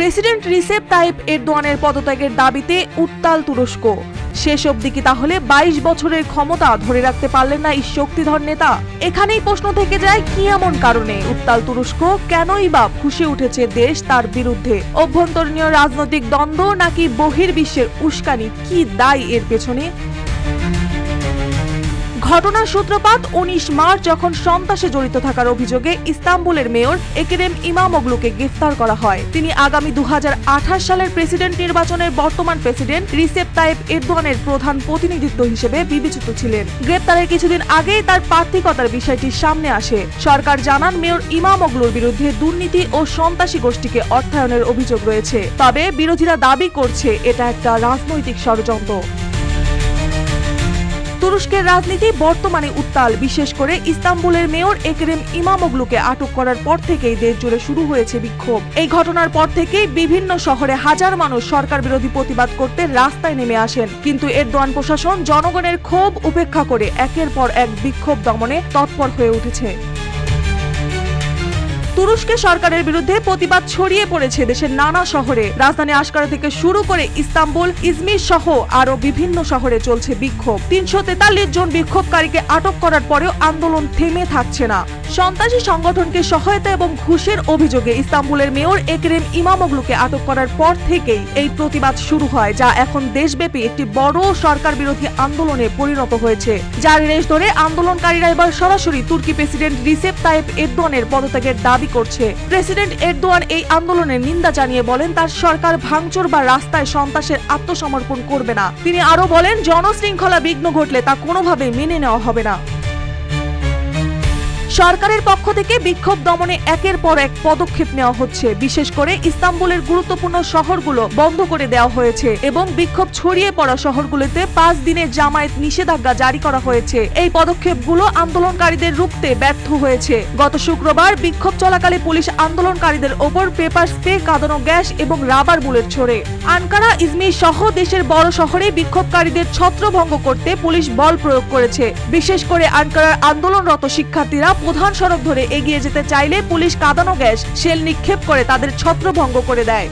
President Recep Tayyip এরদোয়ানের পদত্যাগের দাবিতে উত্তাল তুরস্ক। শেষ অবধি কি তাহলে 22 বছরের ক্ষমতা ধরে রাখতে পারলেন না এই শক্তিধর নেতা? এখানেই প্রশ্ন থেকে যায়, কি এমন কারণে উত্তাল তুরস্ক? কেনই বা ফুঁসে উঠেছে দেশ তার বিরুদ্ধে? অভ্যন্তরীণ রাজনৈতিক দ্বন্দ্ব নাকি বহির্বিশ্বের উস্কানি? কি দায় এর পেছনে? ঘটনার সূত্রপাত 19 মার্চ, যখন সন্ত্রাসে জড়িত থাকার অভিযোগে ইস্তাম্বুলের মেয়র একেরেম ইমামোগলুকে গ্রেফতার করা হয়। তিনি আগামী 2028 সালের প্রেসিডেন্ট নির্বাচনের বর্তমান প্রেসিডেন্ট রিসেপ তাইপ এরদোয়ানের প্রধান প্রতিনিধিত্ব হিসেবে বিবেচিত ছিলেন। গ্রেফতারের কিছুদিন আগেই তার প্রার্থিকতার বিষয়টি সামনে আসে। সরকার জানান, মেয়র ইমামোগলুর বিরুদ্ধে দুর্নীতি ও সন্ত্রাসী গোষ্ঠীকে অর্থায়নের অভিযোগ রয়েছে। তবে বিরোধীরা দাবি করছে এটা একটা রাজনৈতিক ষড়যন্ত্র। তুরস্কের রাজনীতি বর্তমানে উত্তাল। বিশেষ করে ইস্তাম্বুলের মেয়র একেরেম ইমামোগলুকে আটক করার পর থেকেই দেশ জুড়ে শুরু হয়েছে বিক্ষোভ। এই ঘটনার পর থেকেই বিভিন্ন শহরে হাজার মানুষ সরকার বিরোধী প্রতিবাদ করতে রাস্তায় নেমে আসেন। কিন্তু এরদোয়ান প্রশাসন জনগণের ক্ষোভ উপেক্ষা করে একের পর এক বিক্ষোভ দমনে তৎপর হয়ে উঠেছে। তুরস্কে সরকারের বিরুদ্ধে প্রতিবাদ ছড়িয়ে পড়েছে দেশের নানা শহরে। রাজধানী আঙ্কারা থেকে শুরু করে ইস্তাম্বুল, ইজমির সহ আরো বিভিন্ন শহরে চলছে বিক্ষোভ। 343 জন বিক্ষোভকারীকে আটক করার পরেও আন্দোলন থেমে থাকছে না। সন্ত্রাসী সংগঠনকে সহায়তা এবং ঘুষের অভিযোগে ইস্তাম্বুলের মেয়র একেরেম ইমামোগলুকে আটক করার পর থেকেই এই প্রতিবাদ শুরু হয়, যা এখন দেশব্যাপী একটি বড় সরকার বিরোধী আন্দোলনে পরিণত হয়েছে। যার রেশ ধরে আন্দোলনকারীরা এবার সরাসরি তুর্কি প্রেসিডেন্ট রিসেপ তাইপ এরদোয়ানের পদত্যাগের দাবি করছে। প্রেসিডেন্ট এরদোয়ান এই আন্দোলনের নিন্দা জানিয়ে বলেন, তার সরকার ভাঙচুর বা রাস্তায় সন্ত্রাসের আত্মসমর্পণ করবে না। তিনি আরো বলেন, জনশৃঙ্খলা বিঘ্ন ঘটলে তা কোনোভাবেই মেনে নেওয়া হবে না। সরকারের পক্ষ থেকে বিক্ষোভ দমনে একের পর এক পদক্ষেপ নেওয়া হচ্ছে। বিশেষ করে ইস্তাম্বুলের গুরুত্বপূর্ণ শহরগুলো বন্ধ করে দেওয়া হয়েছে এবং বিক্ষোভ ছড়িয়ে পড়া শহরগুলোতে 5 দিনের জামায়াত নিষেধাজ্ঞা জারি করা হয়েছে। এই পদক্ষেপগুলো আন্দোলনকারীদের রুখতে ব্যর্থ হয়েছে। গত শুক্রবার বিক্ষোভ চলাকালে পুলিশ আন্দোলনকারীদের ওপর পেপার স্প্রে, কাঁদানো গ্যাস এবং রাবার বুলেট ছোড়ে। আঙ্কারা, ইজমির সহ দেশের বড় শহরে বিক্ষোভকারীদের ছত্রভঙ্গ করতে পুলিশ বল প্রয়োগ করেছে। বিশেষ করে আঙ্কারার আন্দোলনরত শিক্ষার্থীরা প্রধান সড়ক ধরে এগিয়ে যেতে চাইলে পুলিশ কাঁদানো গ্যাস, শেল নিক্ষেপ করে তাদের ছত্রভঙ্গ করে দেয়।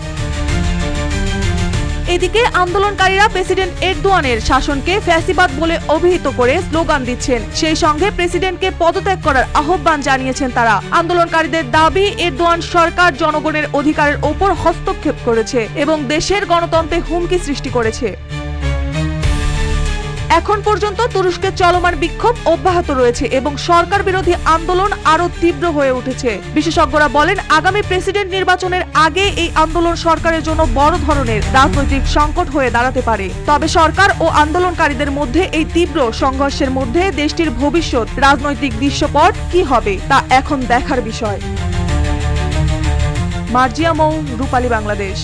এদিকে আন্দোলনকারীরা প্রেসিডেন্ট এরদোয়ানের শাসনকে ফ্যাসিবাদ বলে অভিহিত করে স্লোগান দিচ্ছেন। সেই সঙ্গে প্রেসিডেন্টকে পদত্যাগ করার আহ্বান জানিয়েছেন তারা। আন্দোলনকারীদের দাবি, এরদোয়ান সরকার জনগণের অধিকারের ওপর হস্তক্ষেপ করেছে এবং দেশের গণতন্ত্রে হুমকি সৃষ্টি করেছে। এখন পর্যন্ত তুরস্কের চলমান বিক্ষোভ অব্যাহত রয়েছে এবং সরকার বিরোধী আন্দোলন আরো তীব্র হয়ে উঠেছে। বিশেষজ্ঞরা বলেন, আগামী প্রেসিডেন্ট নির্বাচনের আগে এই আন্দোলন সরকারের জন্য বড় ধরনের রাজনৈতিক সংকট হয়ে দাঁড়াতে পারে। তবে সরকার ও আন্দোলনকারীদের মধ্যে এই তীব্র সংঘর্ষের মধ্যে দেশটির ভবিষ্যৎ রাজনৈতিক দৃশ্যপট কি হবে তা এখন দেখার বিষয়। মার্জিয়া মৌ, রূপালী বাংলাদেশ।